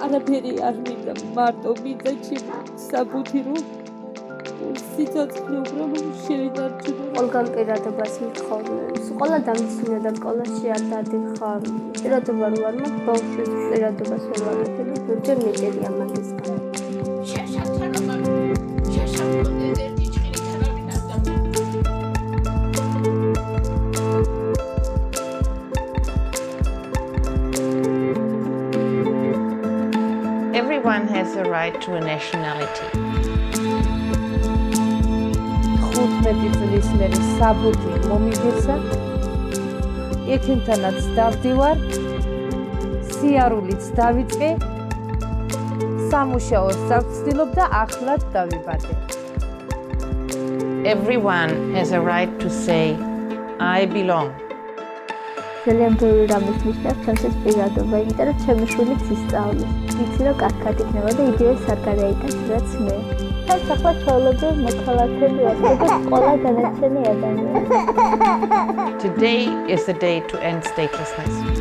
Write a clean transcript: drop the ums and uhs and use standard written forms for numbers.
არაფერი არ მინდა, მარტო მინდა საბუთი რომ სიცოცხლე უბრალოდ შევინარჩუნო. ყველგან პირადობას მithხოვ. ყველა დამცინდა და სკოლაში არ დადიხარ. პირადობა რო არ მაქვს, ბავშვი პირადობას ვერ ვაკეთებ. ზოგჯერ მეტია მაგის. Everyone has a right to a nationality. 15 წლის მერე საბუთი მომიგეცა. ექიმთანაც დავდივარ. სიარულიც დავიწყე. სამუშაოს დავცდილობ და ახლად დავიბადე. Everyone has a right to say, I belong. ძალიან ბევრი რამის ნიშნავს ჩემთვის პირადობა, იმიტომ რომ ჩემი შვილიც ისწავლის. ვიცი რომ კარგად იქნება და იგივე სარგარაიტას რაც მე. თავს ახლა ჩვეულებრივ მოქალაქეები ვართ, როგორც ყველა დანარჩენი ადამიანი. Today is the day to end statelessness.